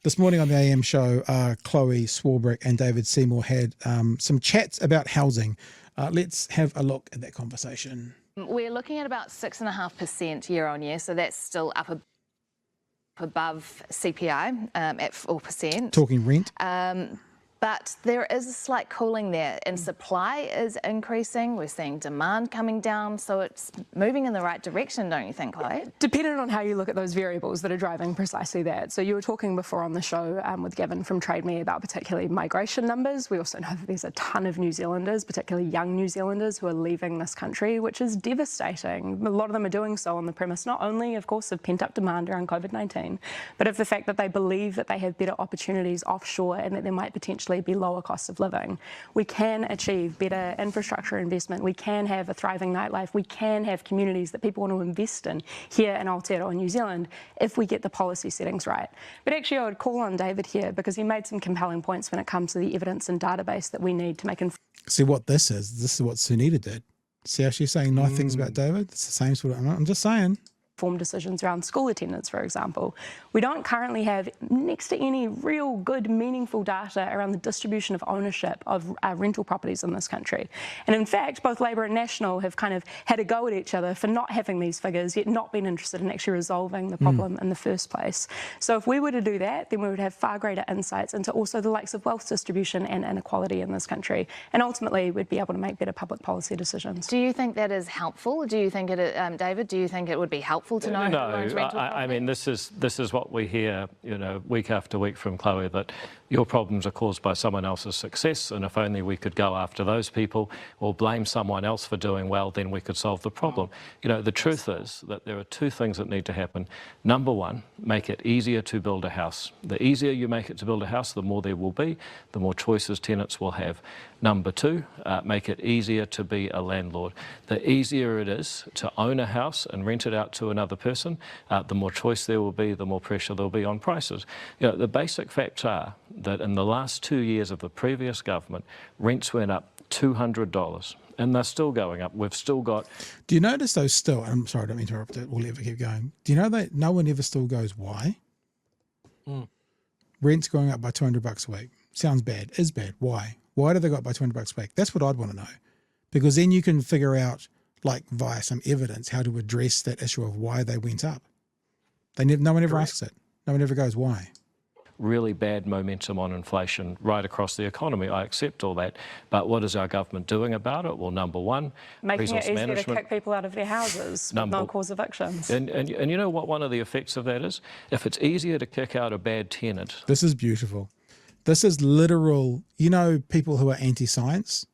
This morning on the AM show, Chloe Swarbrick and David Seymour had some chats about housing. Let's have a look at that conversation. We're looking at about 6.5% year on year, so that's still up above CPI at 4%. Talking rent. But there is a slight cooling there, and supply is increasing. We're seeing demand coming down, so it's moving in the right direction, don't you think, Chloe? Depending on how you look at those variables that are driving precisely that. So you were talking before on the show with Gavin from Trade Me about particularly migration numbers. We also know that there's a ton of New Zealanders, particularly young New Zealanders, who are leaving this country, which is devastating. A lot of them are doing so on the premise not only, of course, of pent-up demand around COVID-19, but of the fact that they believe that they have better opportunities offshore and that there might potentially be lower costs of living. We can achieve better infrastructure investment. We can have a thriving nightlife. We can have communities that people want to invest in here in Aotearoa, New Zealand, if we get the policy settings right. But actually, I would call on David here because he made some compelling points when it comes to the evidence and database that we need to make. See what this is? This is what Sunita did. See how she's saying nice things about David? It's the same sort of. I'm just saying. Informed decisions around school attendance, for example. We don't currently have next to any real good, meaningful data around the distribution of ownership of rental properties in this country. And in fact, both Labor and National have kind of had a go at each other for not having these figures, yet not being interested in actually resolving the problem in the first place. So if we were to do that, then we would have far greater insights into also the likes of wealth distribution and inequality in this country. And ultimately, we'd be able to make better public policy decisions. Do you think that is helpful? Do you think it, David, do you think it would be helpful to know? No, I mean, this is what we hear, week after week from Chloe, that your problems are caused by someone else's success, and if only we could go after those people or blame someone else for doing well, then we could solve the problem. The truth is that there are two things that need to happen. Number one, make it easier to build a house. The easier you make it to build a house, the more there will be, the more choices tenants will have. Number two, make it easier to be a landlord. The easier it is to own a house and rent it out to another person, the more choice there will be, the more pressure there will be on prices. The basic facts are that in the last 2 years of the previous government, rents went up $200, and they're still going up. We've still got... Do you notice those still, I'm sorry, I don't interrupt it, we'll ever keep going. Do you know that no one ever still goes, why? Rent's going up by $200 a week. Sounds bad, is bad. Why? Why do they go up by $200 a week? That's what I'd want to know. Because then you can figure out, like via some evidence, how to address that issue of why they went up. No one ever asks it. No one ever goes, why? Really bad momentum on inflation right across the economy. I accept all that. But what is our government doing about it? Well, number one, making it easier to kick people out of their houses with no-cause evictions. And you know what one of the effects of that is? If it's easier to kick out a bad tenant... This is beautiful. This is literal, people who are anti-science.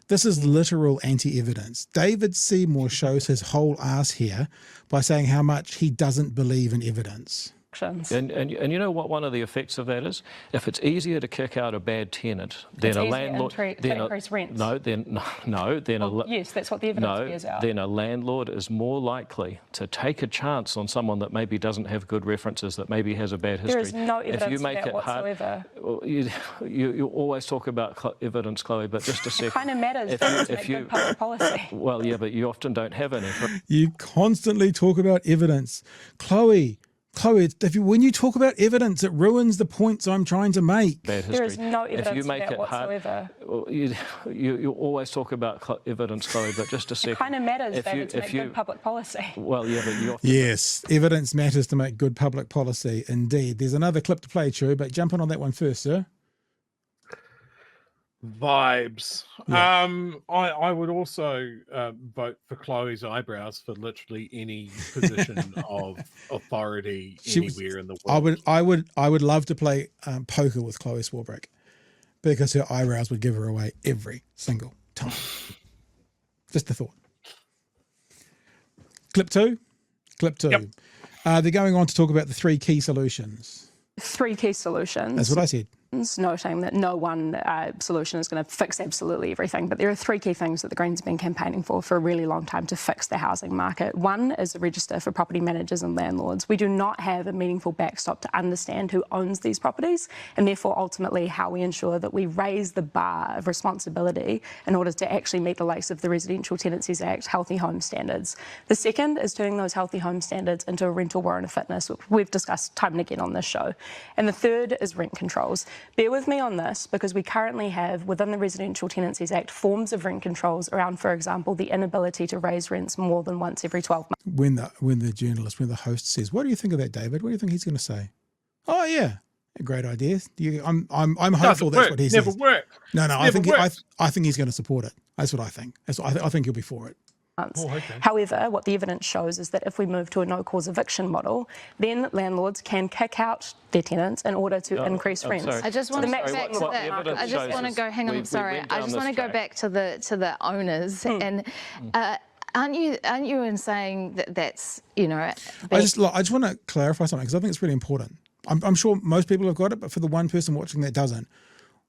This is literal anti-evidence. David Seymour shows his whole ass here by saying how much he doesn't believe in evidence. And you know what one of the effects of that is? If it's easier to kick out a bad tenant, then a landlord... increase rents. Yes, that's what the evidence bears out. Then a landlord is more likely to take a chance on someone that maybe doesn't have good references, that maybe has a bad history. There is no evidence for that whatsoever. You always talk about evidence, Chloe, but just a second. It kind of matters if you public policy. Well, yeah, but you often don't have any. You constantly talk about evidence. Chloe, when you talk about evidence, it ruins the points I'm trying to make. There is no evidence for that whatsoever. You always talk about evidence, Chloe, but just a second. It kind of matters, David, to make good public policy. Well, yeah, but you often... Yes, evidence matters to make good public policy, indeed. There's another clip to play, Chu, but jump on that one first, sir. Vibes. Yeah. I would also vote for Chloe's eyebrows for literally any position of authority anywhere in the world. I would love to play poker with Chloe Swarbrick because her eyebrows would give her away every single time. Just a thought. Clip two. Yep. They're going on to talk about the 3 key solutions. 3 key solutions. That's what I said. noting that no one solution is going to fix absolutely everything, but there are three key things that the Greens have been campaigning for a really long time to fix the housing market. One is a register for property managers and landlords. We do not have a meaningful backstop to understand who owns these properties, and therefore ultimately how we ensure that we raise the bar of responsibility in order to actually meet the likes of the Residential Tenancies Act healthy home standards. The second is turning those healthy home standards into a rental warrant of fitness, which we've discussed time and again on this show. And the third is rent controls. Bear with me on this, because we currently have, within the Residential Tenancies Act, forms of rent controls around, for example, the inability to raise rents more than once every 12 months. When the host says, "What do you think of that, David?" What do you think he's going to say? "Oh yeah, a great idea." I'm hopeful that's what he says. Never work. No, I think he's going to support it. That's what I think. I think he'll be for it. Oh, okay. However, what the evidence shows is that if we move to a no-cause eviction model, then landlords can kick out their tenants in order to increase rents. I just want to go back to that. I just want to go. Hang on, I'm sorry. I just want to go back to the owners and. Aren't you in saying that that's, you know? I just want to clarify something, because I think it's really important. I'm sure most people have got it, but for the one person watching that doesn't,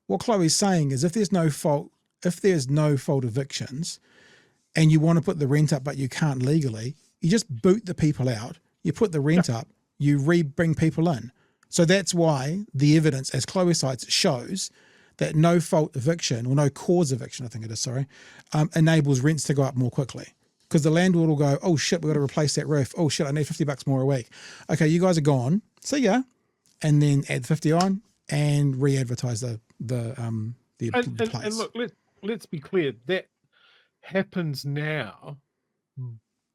what Chloe's saying is if there's no fault evictions, and you want to put the rent up but you can't legally, you just boot the people out, you put the rent up, you bring people in. So that's why the evidence, as Chloe cites, shows that no fault eviction, or no cause eviction, I think it is, enables rents to go up more quickly. Because the landlord will go, "Oh shit, we've got to replace that roof. Oh shit, I need $50 more a week. Okay, you guys are gone. See ya." And then add 50 on and re-advertise the place. And look, let's be clear, that happens now,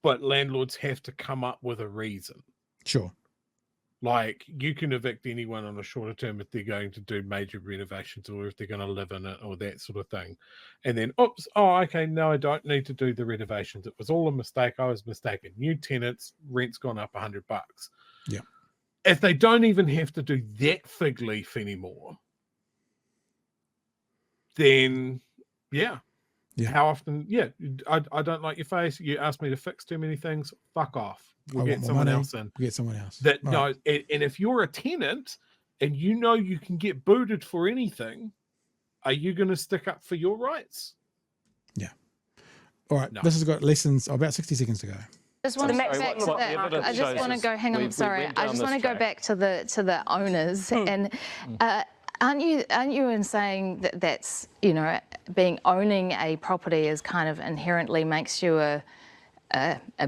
but landlords have to come up with a reason. Sure. Like, you can evict anyone on a shorter term if they're going to do major renovations, or if they're going to live in it, or that sort of thing. And then, oops, okay, no, I don't need to do the renovations. It was all a mistake. I was mistaken. New tenants, rent's gone up $100. Yeah. If they don't even have to do that fig leaf anymore, then, yeah. How often? Yeah, I don't like your face. You asked me to fix too many things. Fuck off. We'll get someone else in. We'll get someone else. That knows. And if you're a tenant and you know you can get booted for anything, are you going to stick up for your rights? Yeah. All right. No. This has got lessons. About 60 seconds to go. I just want to go. Hang on. I'm sorry. I just want to go back to the owners and. Aren't you in saying that that's, you know, owning a property is kind of inherently makes you a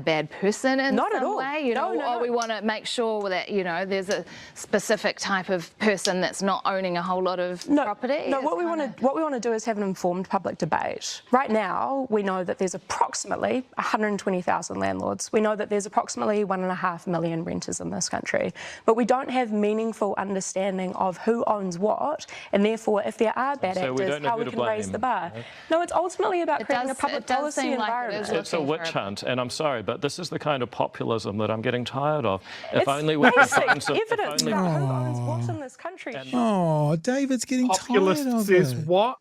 bad person in some way? You know, no. We want to make sure that, you know, there's a specific type of person that's not owning a whole lot of property. No, what we want to do is have an informed public debate. Right now, we know that there's approximately 120,000 landlords. We know that there's approximately 1.5 million renters in this country, but we don't have meaningful understanding of who owns what, and therefore, if there are bad actors, how we can raise the bar. No, it's ultimately about creating a public policy environment. It's a witch hunt. And I'm sorry, but this is the kind of populism that I'm getting tired of. If it's only we could find some evidence about who owns what in this country. Oh, David's getting Populist tired of says it. What?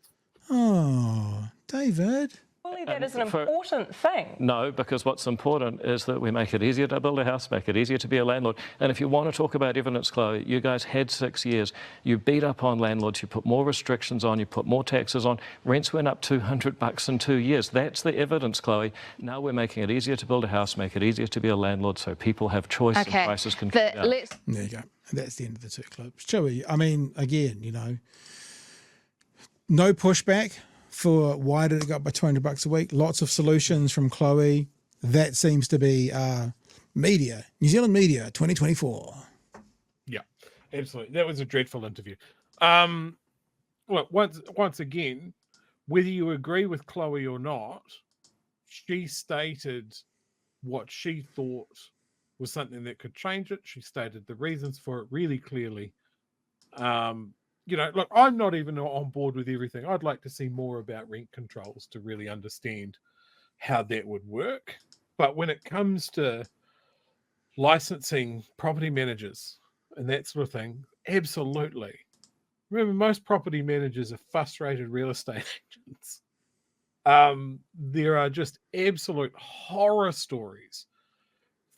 Oh, David. Surely that is an important thing. No, because what's important is that we make it easier to build a house, make it easier to be a landlord. And if you want to talk about evidence, Chloe, you guys had 6 years. You beat up on landlords, you put more restrictions on, you put more taxes on. Rents went up $200 in 2 years. That's the evidence, Chloe. Now we're making it easier to build a house, make it easier to be a landlord, so people have choice and prices can come down. There you go. That's the end of the two clips. Joey, I mean, again, you know, no pushback for why did it go up by $200 a week. Lots of solutions from Chloe. That seems to be media, New Zealand media 2024. Yeah, absolutely. That was a dreadful interview. Look, once again, whether you agree with Chloe or not, she stated what she thought was something that could change it. She stated the reasons for it really clearly. You know, look, I'm not even on board with everything. I'd like to see more about rent controls to really understand how that would work. But when it comes to licensing property managers and that sort of thing, absolutely. Remember, most property managers are frustrated real estate agents. There are just absolute horror stories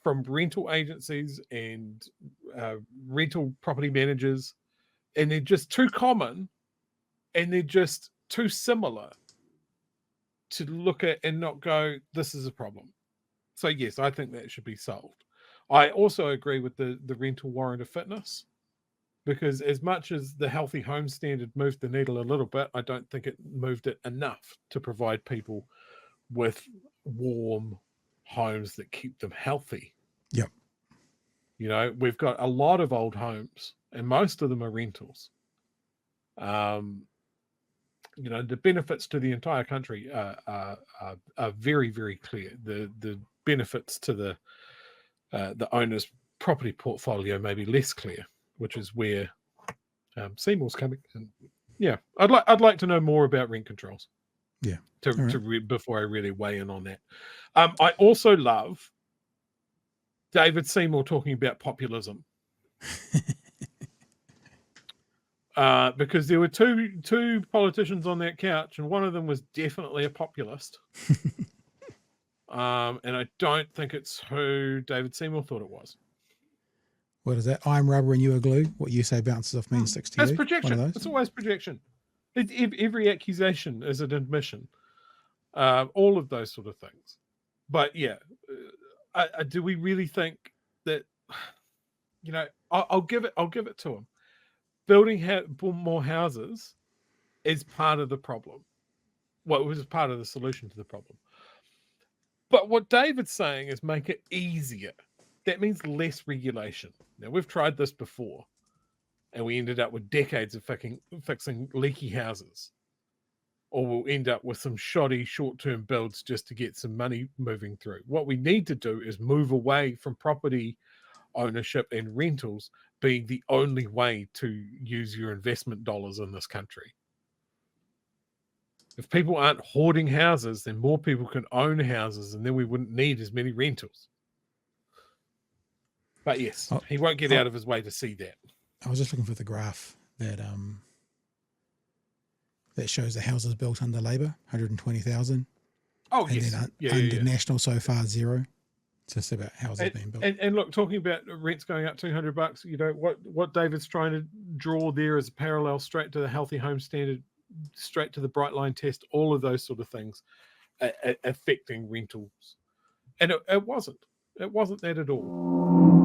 from rental agencies and rental property managers and they're just too common, and they're just too similar to look at and not go, this is a problem. So yes, I think that should be solved. I also agree with the rental warrant of fitness, because as much as the healthy home standard moved the needle a little bit, I don't think it moved it enough to provide people with warm homes that keep them healthy. Yep. You know, we've got a lot of old homes, and most of them are rentals. You know, the benefits to the entire country are very, very clear. The benefits to the owner's property portfolio may be less clear, which is where Seymour's coming in. Yeah, I'd like to know more about rent controls. Yeah, before I really weigh in on that. I also love David Seymour talking about populism. Because there were two politicians on that couch, and one of them was definitely a populist. And I don't think it's who David Seymour thought it was. What is that? I'm rubber and you are glue. What you say bounces off me and sticks to you. That's projection. It's always projection. Every accusation is an admission. All of those sort of things. But yeah, do we really think that? You know, I'll give it to him. Building more houses is part of the problem. Well, it was part of the solution to the problem. But what David's saying is make it easier. That means less regulation. Now, we've tried this before, and we ended up with decades of fixing leaky houses. Or we'll end up with some shoddy short-term builds just to get some money moving through. What we need to do is move away from property ownership and rentals being the only way to use your investment dollars in this country. If people aren't hoarding houses, then more people can own houses, and then we wouldn't need as many rentals. But yes, he won't get out of his way to see that. I was just looking for the graph that shows the houses built under Labour, 120,000. Oh, and yes. then under National so far, 0. It's just about houses being built. And look, talking about rents going up $200, you know, what David's trying to draw there is a parallel straight to the healthy home standard, straight to the bright line test, all of those sort of things affecting rentals. And it wasn't that at all.